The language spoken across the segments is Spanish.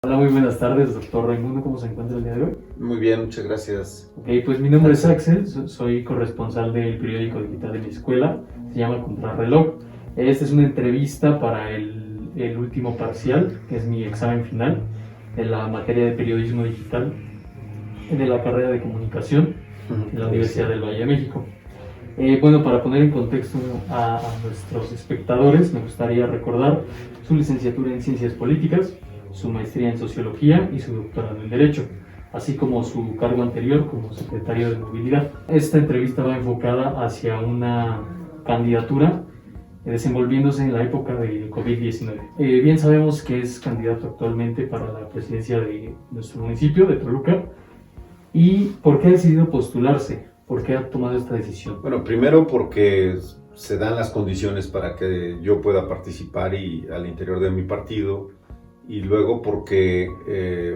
Hola, muy buenas tardes, doctor Raimundo. ¿Cómo se encuentra el día de hoy? Muy bien, muchas gracias. Ok, pues mi nombre es Axel, soy corresponsal del periódico digital de mi escuela, se llama Contrarreloj. Esta es una entrevista para el último parcial, que es mi examen final de la materia de periodismo digital de la carrera de comunicación en la Universidad del Valle de México. Bueno, para poner en contexto a nuestros espectadores, me gustaría recordar su licenciatura en Ciencias Políticas, su maestría en Sociología y su doctorado en Derecho, así como su cargo anterior como secretario de Movilidad. Esta entrevista va enfocada hacia una candidatura desenvolviéndose en la época del COVID-19. Bien sabemos que es candidato actualmente para la presidencia de nuestro municipio, de Toluca. ¿Y por qué ha decidido postularse? ¿Por qué ha tomado esta decisión? Bueno, primero porque se dan las condiciones para que yo pueda participar al interior de mi partido, y luego porque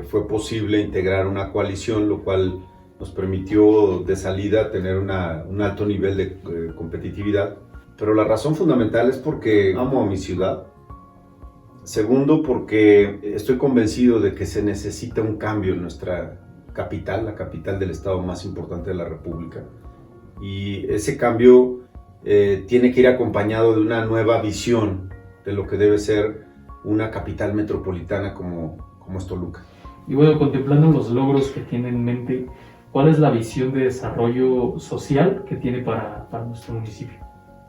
fue posible integrar una coalición, lo cual nos permitió de salida tener un alto nivel de competitividad. Pero la razón fundamental es porque amo a mi ciudad. Segundo, porque estoy convencido de que se necesita un cambio en nuestra capital, la capital del estado más importante de la República. Y ese cambio tiene que ir acompañado de una nueva visión de lo que debe ser una capital metropolitana como es Toluca. Y bueno, contemplando los logros que tiene en mente, ¿cuál es la visión de desarrollo social que tiene para nuestro municipio?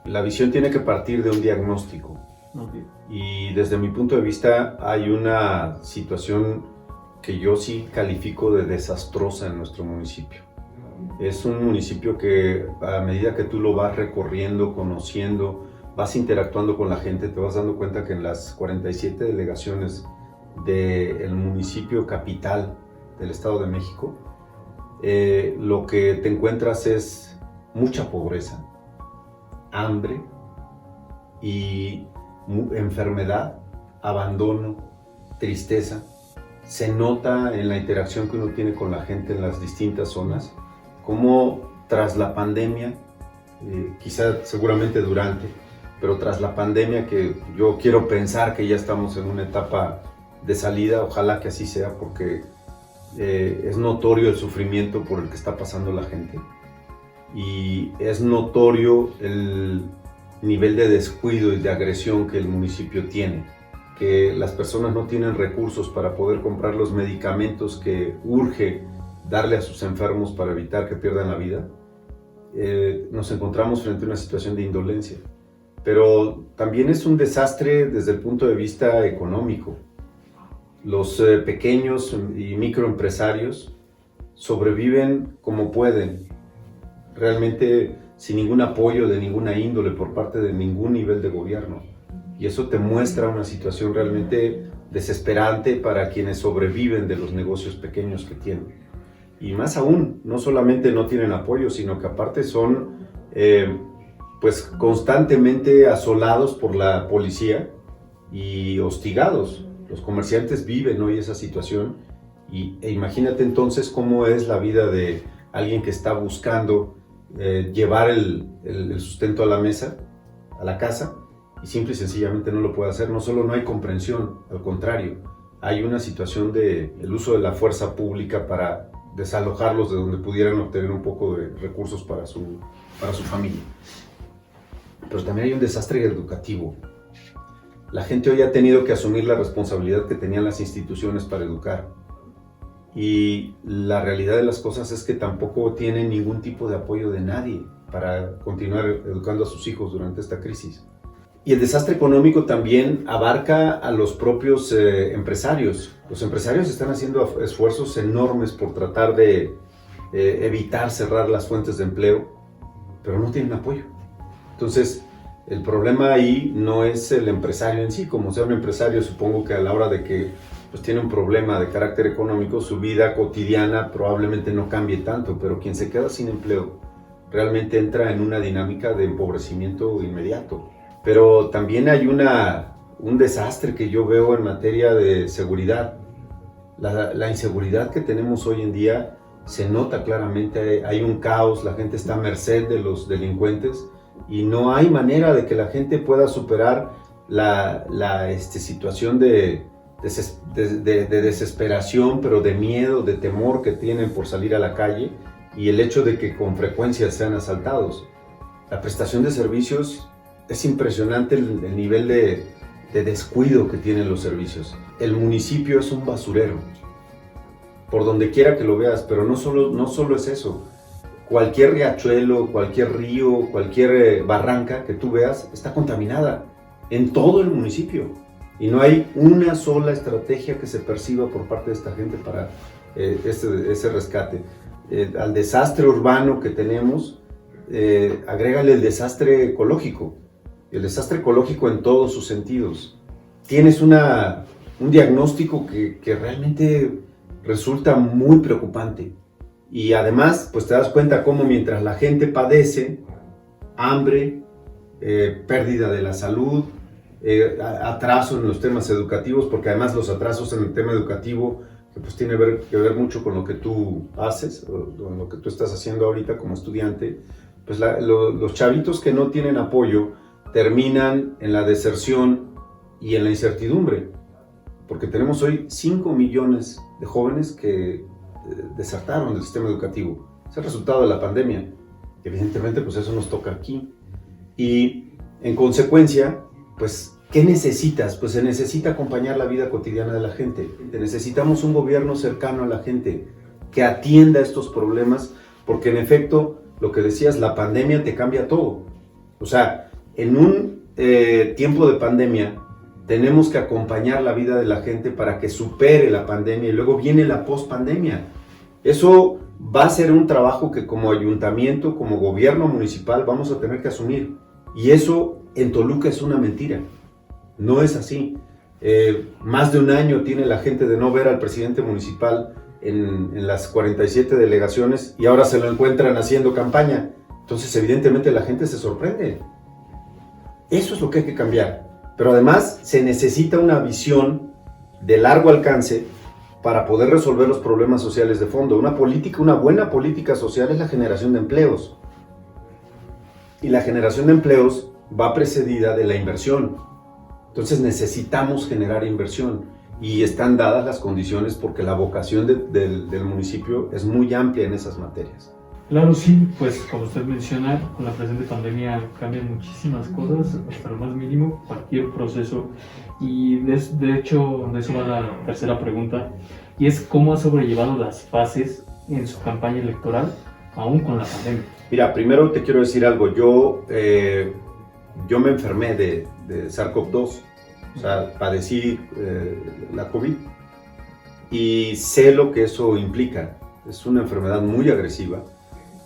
La visión tiene que partir de un diagnóstico. Okay. Y desde mi punto de vista hay una situación que yo sí califico de desastrosa en nuestro municipio. Es un municipio que a medida que tú lo vas recorriendo, conociendo, vas interactuando con la gente, te vas dando cuenta que en las 47 delegaciones del municipio capital del Estado de México, lo que te encuentras es mucha pobreza, hambre y enfermedad, abandono, tristeza. Se nota en la interacción que uno tiene con la gente en las distintas zonas, cómo tras la pandemia, quizá seguramente durante, pero tras la pandemia, que yo quiero pensar que ya estamos en una etapa de salida, ojalá que así sea, porque es notorio el sufrimiento por el que está pasando la gente y es notorio el nivel de descuido y de agresión que el municipio tiene, que las personas no tienen recursos para poder comprar los medicamentos que urge darle a sus enfermos para evitar que pierdan la vida. Nos encontramos frente a una situación de indolencia, pero también es un desastre desde el punto de vista económico. Los pequeños y microempresarios sobreviven como pueden, realmente sin ningún apoyo de ninguna índole por parte de ningún nivel de gobierno. Y eso te muestra una situación realmente desesperante para quienes sobreviven de los negocios pequeños que tienen. Y más aún, no solamente no tienen apoyo, sino que aparte son pues constantemente asolados por la policía y hostigados. Los comerciantes viven hoy esa situación e imagínate entonces cómo es la vida de alguien que está buscando llevar el sustento a la mesa, a la casa, y simple y sencillamente no lo puede hacer. No solo no hay comprensión, al contrario, hay una situación del uso de la fuerza pública para desalojarlos de donde pudieran obtener un poco de recursos para su familia. Pero también hay un desastre educativo. La gente hoy ha tenido que asumir la responsabilidad que tenían las instituciones para educar. Y la realidad de las cosas es que tampoco tienen ningún tipo de apoyo de nadie para continuar educando a sus hijos durante esta crisis. Y el desastre económico también abarca a los propios empresarios. Los empresarios están haciendo esfuerzos enormes por tratar de evitar cerrar las fuentes de empleo, pero no tienen apoyo. Entonces, el problema ahí no es el empresario en sí. Como sea un empresario, supongo que a la hora de que pues, tiene un problema de carácter económico, su vida cotidiana probablemente no cambie tanto, pero quien se queda sin empleo realmente entra en una dinámica de empobrecimiento inmediato. Pero también hay un desastre que yo veo en materia de seguridad. La inseguridad que tenemos hoy en día se nota claramente, hay un caos, la gente está a merced de los delincuentes y no hay manera de que la gente pueda superar la situación de desesperación, pero de miedo, de temor que tienen por salir a la calle y el hecho de que con frecuencia sean asaltados. La prestación de servicios es impresionante el nivel de descuido que tienen los servicios. El municipio es un basurero, por donde quiera que lo veas, pero no solo es eso. Cualquier riachuelo, cualquier río, cualquier barranca que tú veas está contaminada en todo el municipio. Y no hay una sola estrategia que se perciba por parte de esta gente para ese rescate. Al desastre urbano que tenemos, agrégale el desastre ecológico. El desastre ecológico en todos sus sentidos. Tienes un diagnóstico que realmente resulta muy preocupante. Y además, pues te das cuenta cómo mientras la gente padece hambre, pérdida de la salud, atraso en los temas educativos, porque además los atrasos en el tema educativo que pues tiene que ver mucho con lo que tú haces, o lo que tú estás haciendo ahorita como estudiante, pues los chavitos que no tienen apoyo terminan en la deserción y en la incertidumbre, porque tenemos hoy 5 millones de jóvenes que desertaron del sistema educativo. Es el resultado de la pandemia. Evidentemente, pues eso nos toca aquí. Y en consecuencia, pues, ¿qué necesitas? Pues se necesita acompañar la vida cotidiana de la gente. Necesitamos un gobierno cercano a la gente que atienda estos problemas, porque en efecto, lo que decías, la pandemia te cambia todo. O sea, en un tiempo de pandemia, tenemos que acompañar la vida de la gente para que supere la pandemia y luego viene la pospandemia. Eso va a ser un trabajo que como ayuntamiento, como gobierno municipal vamos a tener que asumir. Y eso en Toluca es una mentira. No es así. Más de un año tiene la gente de no ver al presidente municipal en las 47 delegaciones y ahora se lo encuentran haciendo campaña. Entonces evidentemente la gente se sorprende. Eso es lo que hay que cambiar. Pero además se necesita una visión de largo alcance para poder resolver los problemas sociales de fondo. Una buena política social es la generación de empleos. Y la generación de empleos va precedida de la inversión. Entonces necesitamos generar inversión y están dadas las condiciones porque la vocación del municipio es muy amplia en esas materias. Claro, sí, pues como usted menciona, con la presente pandemia cambian muchísimas cosas, hasta lo más mínimo, cualquier proceso. Y de hecho, de eso va la tercera pregunta, y es cómo ha sobrellevado las fases en su campaña electoral, aún con la pandemia. Mira, primero te quiero decir algo, yo me enfermé de SARS-CoV-2, o sea, padecí la COVID, y sé lo que eso implica. Es una enfermedad muy agresiva,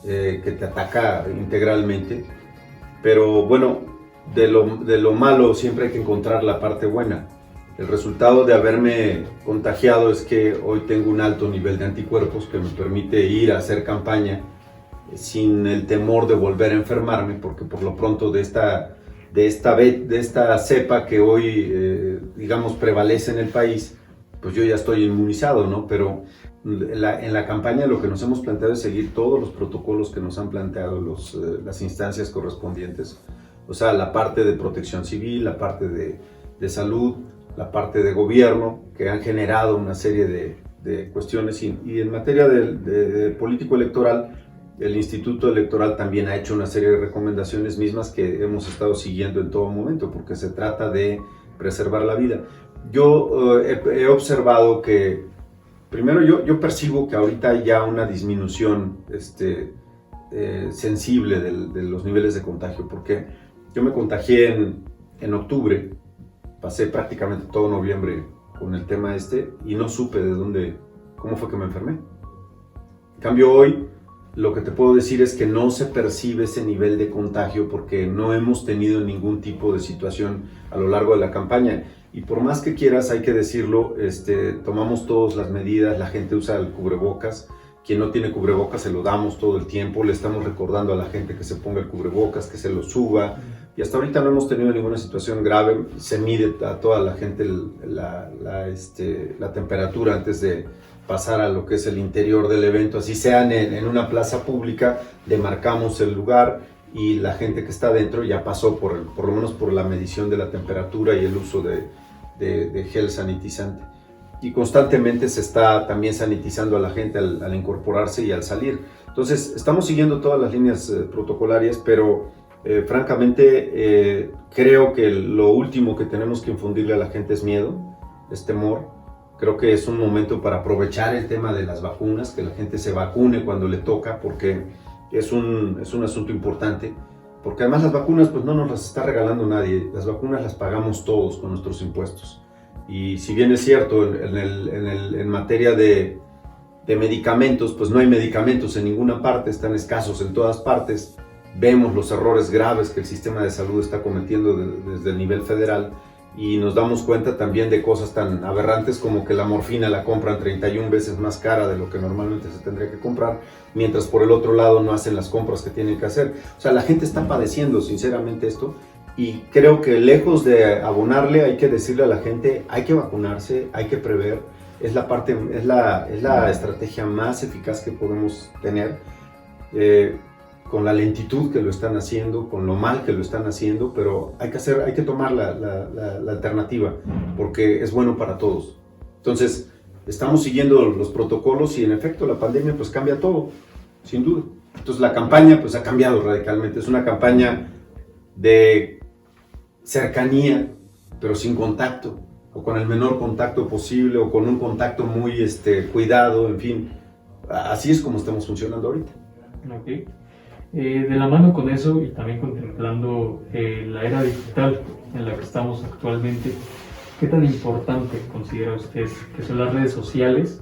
que te ataca integralmente, pero bueno, de lo malo siempre hay que encontrar la parte buena. El resultado de haberme contagiado es que hoy tengo un alto nivel de anticuerpos que me permite ir a hacer campaña sin el temor de volver a enfermarme, porque por lo pronto de esta cepa que hoy digamos prevalece en el país, pues yo ya estoy inmunizado, ¿no? Pero en la campaña lo que nos hemos planteado es seguir todos los protocolos que nos han planteado las instancias correspondientes. O sea, la parte de protección civil, la parte de salud, la parte de gobierno, que han generado una serie de cuestiones. Y en materia de político electoral, el Instituto Electoral también ha hecho una serie de recomendaciones mismas que hemos estado siguiendo en todo momento, porque se trata de preservar la vida. Yo he observado que, primero yo percibo que ahorita hay ya una disminución sensible de los niveles de contagio, porque yo me contagié en octubre, pasé prácticamente todo noviembre con el tema y no supe cómo fue que me enfermé. En cambio hoy, lo que te puedo decir es que no se percibe ese nivel de contagio porque no hemos tenido ningún tipo de situación a lo largo de la campaña. Y por más que quieras, hay que decirlo, tomamos todas las medidas, la gente usa el cubrebocas. Quien no tiene cubrebocas se lo damos todo el tiempo, le estamos recordando a la gente que se ponga el cubrebocas, que se lo suba. Y hasta ahorita no hemos tenido ninguna situación grave. Se mide a toda la gente la temperatura antes de pasar a lo que es el interior del evento, así sea en una plaza pública, demarcamos el lugar y la gente que está dentro ya pasó por lo menos por la medición de la temperatura y el uso de gel sanitizante. Y constantemente se está también sanitizando a la gente al incorporarse y al salir. Entonces, estamos siguiendo todas las líneas protocolarias, pero francamente creo que lo último que tenemos que infundirle a la gente es miedo, es temor. Creo que es un momento para aprovechar el tema de las vacunas, que la gente se vacune cuando le toca, porque es un asunto importante. Porque además las vacunas pues no nos las está regalando nadie, las vacunas las pagamos todos con nuestros impuestos. Y si bien es cierto, en materia de medicamentos, pues no hay medicamentos en ninguna parte, están escasos en todas partes. Vemos los errores graves que el sistema de salud está cometiendo desde el nivel federal y nos damos cuenta también de cosas tan aberrantes como que la morfina la compran 31 veces más cara de lo que normalmente se tendría que comprar, mientras por el otro lado no hacen las compras que tienen que hacer. O sea, la gente está padeciendo sinceramente esto. Y creo que lejos de abonarle hay que decirle a la gente, hay que vacunarse, hay que prever, es la estrategia más eficaz que podemos tener, con la lentitud que lo están haciendo, con lo mal que lo están haciendo, pero hay que tomar la alternativa, porque es bueno para todos. Entonces, estamos siguiendo los protocolos y en efecto la pandemia pues cambia todo, sin duda. Entonces la campaña pues ha cambiado radicalmente, es una campaña de cercanía, pero sin contacto, o con el menor contacto posible, o con un contacto muy cuidado, en fin. Así es como estamos funcionando ahorita. Ok. De la mano con eso y también contemplando la era digital en la que estamos actualmente, ¿qué tan importante considera usted que son las redes sociales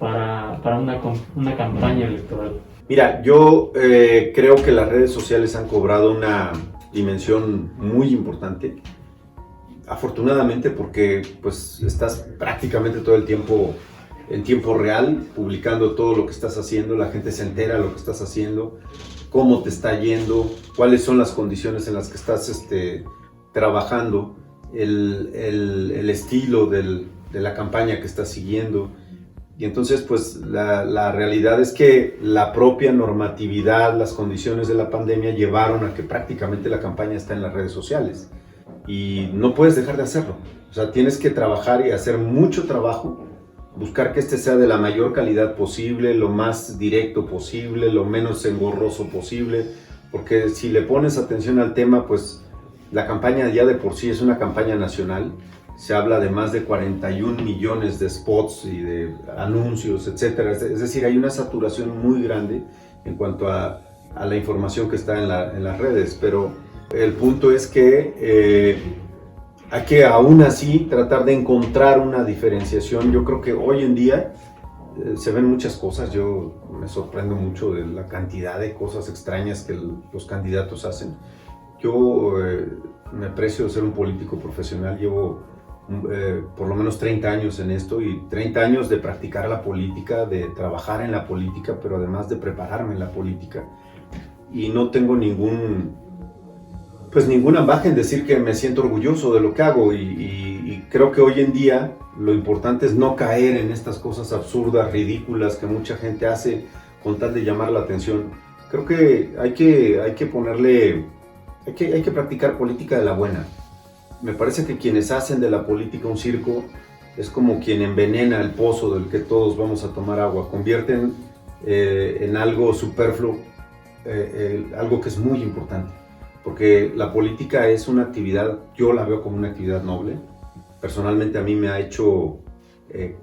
para una campaña electoral? Mira, yo creo que las redes sociales han cobrado una dimensión muy importante, afortunadamente, porque pues estás prácticamente todo el tiempo en tiempo real publicando todo lo que estás haciendo, la gente se entera de lo que estás haciendo, cómo te está yendo, cuáles son las condiciones en las que estás trabajando, el estilo de la campaña que estás siguiendo. Y entonces pues la realidad es que la propia normatividad, las condiciones de la pandemia llevaron a que prácticamente la campaña está en las redes sociales y no puedes dejar de hacerlo. O sea, tienes que trabajar y hacer mucho trabajo, buscar que sea de la mayor calidad posible, lo más directo posible, lo menos engorroso posible, porque si le pones atención al tema, pues la campaña ya de por sí es una campaña nacional. Se habla de más de 41 millones de spots y de anuncios, etcétera. Es decir, hay una saturación muy grande en cuanto a la información que está en las redes, pero el punto es que hay que aún así tratar de encontrar una diferenciación. Yo creo que hoy en día se ven muchas cosas. Yo me sorprendo mucho de la cantidad de cosas extrañas que los candidatos hacen. Yo me aprecio de ser un político profesional, llevo por lo menos 30 años en esto y 30 años de practicar la política, de trabajar en la política, pero además de prepararme en la política. Y no tengo ninguna baja en decir que me siento orgulloso de lo que hago y creo que hoy en día lo importante es no caer en estas cosas absurdas, ridículas que mucha gente hace con tal de llamar la atención. Creo que hay que practicar política de la buena. Me parece que quienes hacen de la política un circo es como quien envenena el pozo del que todos vamos a tomar agua, convierten en algo superfluo, algo que es muy importante, porque la política es una actividad, yo la veo como una actividad noble. Personalmente a mí me ha hecho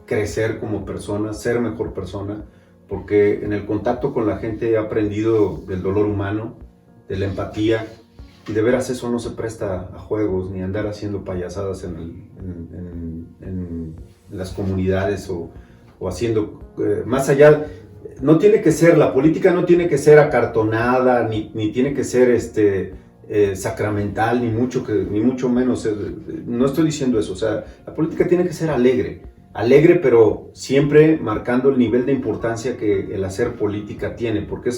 crecer como persona, ser mejor persona, porque en el contacto con la gente he aprendido del dolor humano, de la empatía. Y de veras eso no se presta a juegos ni a andar haciendo payasadas en las comunidades o haciendo más allá. No tiene que ser, la política no tiene que ser acartonada ni tiene que ser sacramental ni mucho menos. No estoy diciendo eso. O sea, la política tiene que ser alegre, pero siempre marcando el nivel de importancia que el hacer política tiene, porque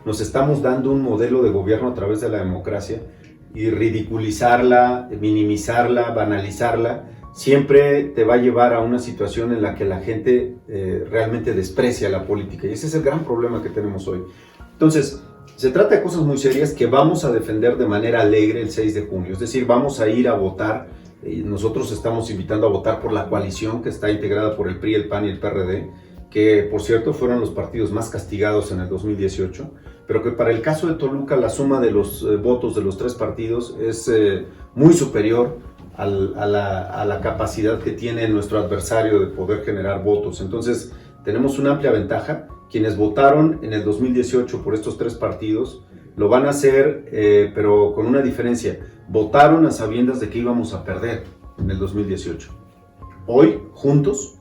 nos estamos dando un modelo de gobierno a través de la democracia y ridiculizarla, minimizarla, banalizarla, siempre te va a llevar a una situación en la que la gente realmente desprecia la política. Y ese es el gran problema que tenemos hoy. Entonces, se trata de cosas muy serias que vamos a defender de manera alegre el 6 de junio. Es decir, vamos a ir a votar. Nosotros estamos invitando a votar por la coalición que está integrada por el PRI, el PAN y el PRD, que por cierto fueron los partidos más castigados en el 2018, pero que para el caso de Toluca la suma de los votos de los tres partidos es muy superior a la capacidad que tiene nuestro adversario de poder generar votos. Entonces tenemos una amplia ventaja. Quienes votaron en el 2018 por estos tres partidos lo van a hacer, pero con una diferencia. Votaron a sabiendas de que íbamos a perder en el 2018. Hoy, juntos,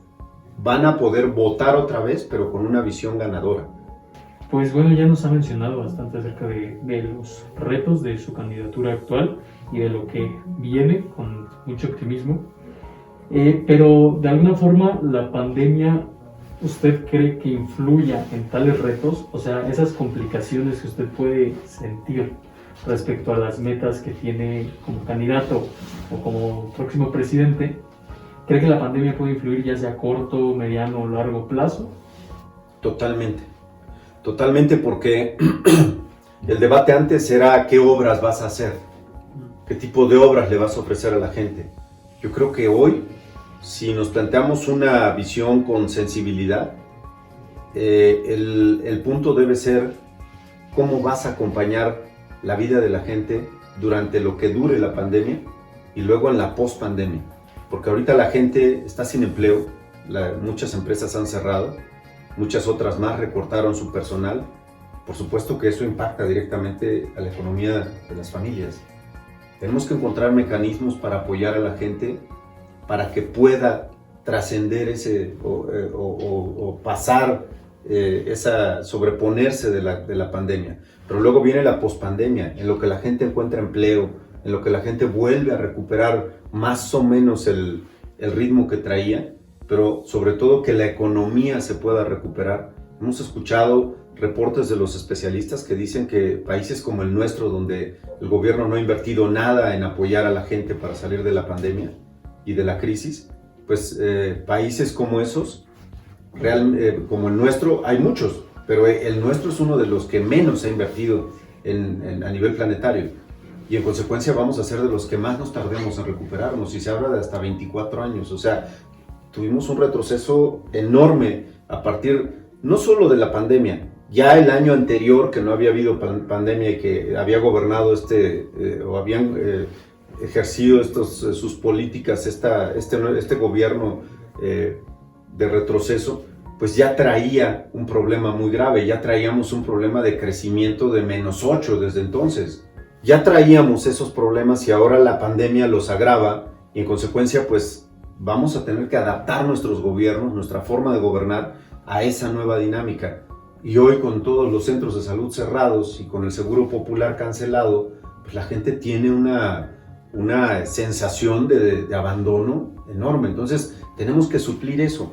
van a poder votar otra vez, pero con una visión ganadora. Pues bueno, ya nos ha mencionado bastante acerca de los retos de su candidatura actual y de lo que viene con mucho optimismo. Pero de alguna forma la pandemia, ¿usted cree que influya en tales retos? O sea, esas complicaciones que usted puede sentir respecto a las metas que tiene como candidato o como próximo presidente, ¿cree que la pandemia puede influir ya sea a corto, mediano o largo plazo? Totalmente. Totalmente, porque el debate antes era qué obras vas a hacer, qué tipo de obras le vas a ofrecer a la gente. Yo creo que hoy, si nos planteamos una visión con sensibilidad, el punto debe ser cómo vas a acompañar la vida de la gente durante lo que dure la pandemia y luego en la post-pandemia. Porque ahorita la gente está sin empleo, muchas empresas han cerrado, muchas otras más recortaron su personal. Por supuesto que eso impacta directamente a la economía de las familias. Tenemos que encontrar mecanismos para apoyar a la gente para que pueda trascender o pasar sobreponerse de la pandemia. Pero luego viene la pospandemia, en lo que la gente encuentra empleo, en lo que la gente vuelve a recuperar más o menos el ritmo que traía, pero sobre todo que la economía se pueda recuperar. Hemos escuchado reportes de los especialistas que dicen que países como el nuestro, donde el gobierno no ha invertido nada en apoyar a la gente para salir de la pandemia y de la crisis, pues países como esos, como el nuestro, hay muchos, pero el nuestro es uno de los que menos ha invertido a nivel planetario. Y en consecuencia vamos a ser de los que más nos tardemos en recuperarnos, y se habla de hasta 24 años. O sea, tuvimos un retroceso enorme a partir no solo de la pandemia, ya el año anterior que no había habido pandemia y que había gobernado o habían ejercido sus políticas, este gobierno de retroceso, pues ya traía un problema muy grave, ya traíamos un problema de crecimiento de -8 desde entonces. Ya traíamos esos problemas y ahora la pandemia los agrava, y en consecuencia pues vamos a tener que adaptar nuestros gobiernos, nuestra forma de gobernar a esa nueva dinámica. Y hoy, con todos los centros de salud cerrados y con el seguro popular cancelado, pues la gente tiene una sensación de abandono enorme. Entonces tenemos que suplir eso.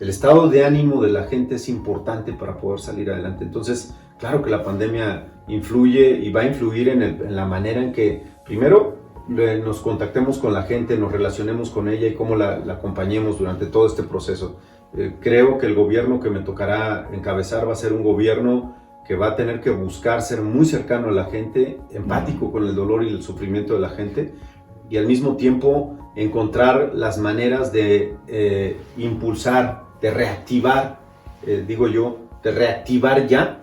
El estado de ánimo de la gente es importante para poder salir adelante. Entonces, claro que la pandemia influye y va a influir en la manera en que, primero, nos contactemos con la gente, nos relacionemos con ella y cómo la acompañemos durante todo este proceso. Creo que el gobierno que me tocará encabezar va a ser un gobierno que va a tener que buscar ser muy cercano a la gente, empático con el dolor y el sufrimiento de la gente, y al mismo tiempo encontrar las maneras de impulsar, de reactivar, de reactivar ya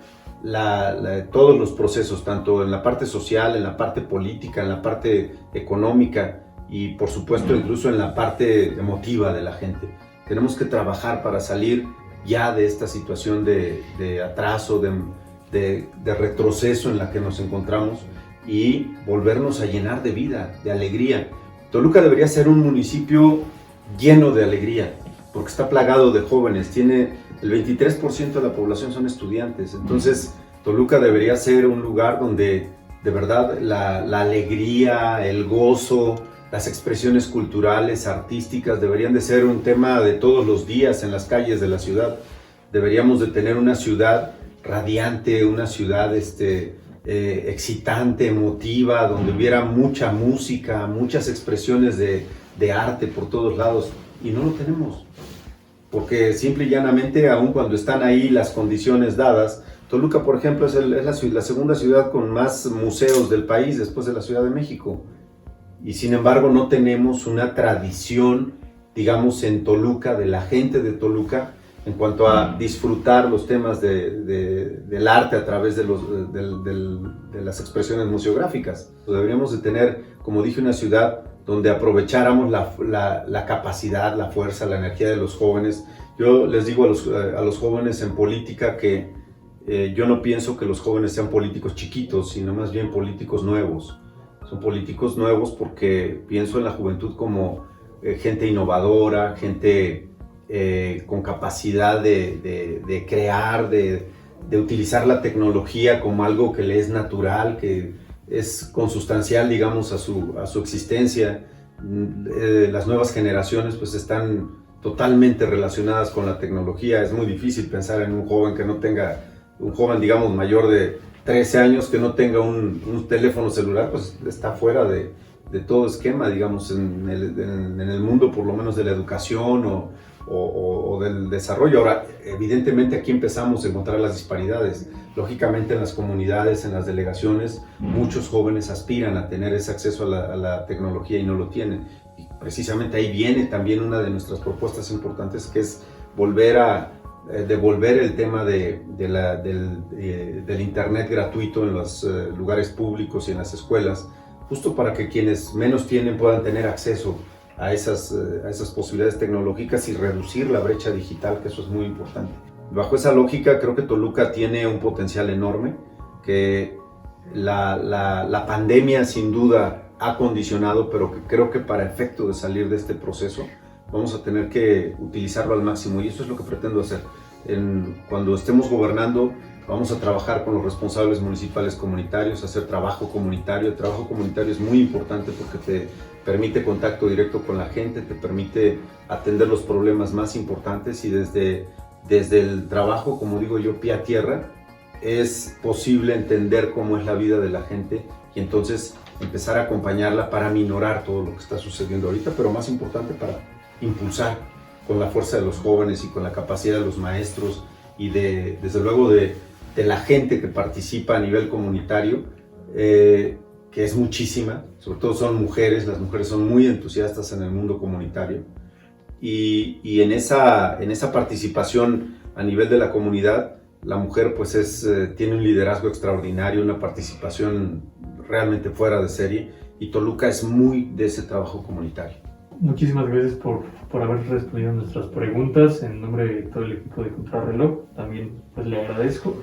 todos los procesos, tanto en la parte social, en la parte política, en la parte económica y por supuesto incluso en la parte emotiva de la gente. Tenemos que trabajar para salir ya de esta situación de atraso, de retroceso en la que nos encontramos y volvernos a llenar de vida, de alegría. Toluca debería ser un municipio lleno de alegría, porque está plagado de jóvenes, tiene el 23% de la población son estudiantes. Entonces Toluca debería ser un lugar donde de verdad la alegría, el gozo, las expresiones culturales, artísticas deberían de ser un tema de todos los días en las calles de la ciudad. Deberíamos de tener una ciudad radiante, una ciudad excitante, emotiva, donde hubiera mucha música, muchas expresiones de de arte por todos lados, y no lo tenemos. Porque simple y llanamente, aun cuando están ahí las condiciones dadas, Toluca, por ejemplo, es la segunda ciudad con más museos del país después de la Ciudad de México. Y sin embargo no tenemos una tradición, digamos, en Toluca, de la gente de Toluca, en cuanto a disfrutar los temas del arte a través de las expresiones museográficas. Deberíamos de tener, como dije, una ciudad donde aprovecháramos la capacidad, la fuerza, la energía de los jóvenes. Yo les digo a los jóvenes en política que yo no pienso que los jóvenes sean políticos chiquitos, sino más bien políticos nuevos. Son políticos nuevos porque pienso en la juventud como gente innovadora, gente con capacidad de crear, de utilizar la tecnología como algo que le es natural, que es consustancial, digamos, a su existencia. Las nuevas generaciones pues están totalmente relacionadas con la tecnología. Es muy difícil pensar en un joven que no tenga, un joven, digamos, mayor de 13 años que no tenga un teléfono celular, pues está fuera de todo esquema, digamos, en el mundo, por lo menos de la educación o del desarrollo. Ahora, evidentemente aquí empezamos a encontrar las disparidades. Lógicamente en las comunidades, en las delegaciones, muchos jóvenes aspiran a tener ese acceso a la tecnología y no lo tienen. Y precisamente ahí viene también una de nuestras propuestas importantes, que es devolver el tema del internet gratuito en los lugares públicos y en las escuelas, justo para que quienes menos tienen puedan tener acceso a esas posibilidades tecnológicas y reducir la brecha digital, que eso es muy importante. Bajo esa lógica, creo que Toluca tiene un potencial enorme, que la pandemia sin duda ha condicionado, pero que creo que para efecto de salir de este proceso vamos a tener que utilizarlo al máximo, y eso es lo que pretendo hacer. Cuando estemos gobernando, vamos a trabajar con los responsables municipales comunitarios, hacer trabajo comunitario. El trabajo comunitario es muy importante porque te permite contacto directo con la gente, te permite atender los problemas más importantes, y desde el trabajo, como digo yo, pie a tierra, es posible entender cómo es la vida de la gente y entonces empezar a acompañarla para minorar todo lo que está sucediendo ahorita, pero más importante, para impulsar con la fuerza de los jóvenes y con la capacidad de los maestros y desde luego de la gente que participa a nivel comunitario, que es muchísima. Sobre todo son mujeres, las mujeres son muy entusiastas en el mundo comunitario, y en esa participación a nivel de la comunidad, la mujer pues tiene un liderazgo extraordinario, una participación realmente fuera de serie, y Toluca es muy de ese trabajo comunitario. Muchísimas gracias por haber respondido a nuestras preguntas. En nombre de todo el equipo de Contrarreloj, también pues le agradezco.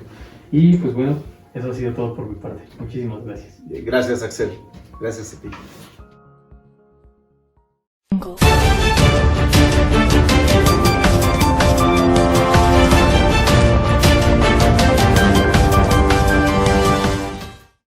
Y pues bueno, eso ha sido todo por mi parte. Muchísimas gracias. Gracias, Axel. Gracias a ti.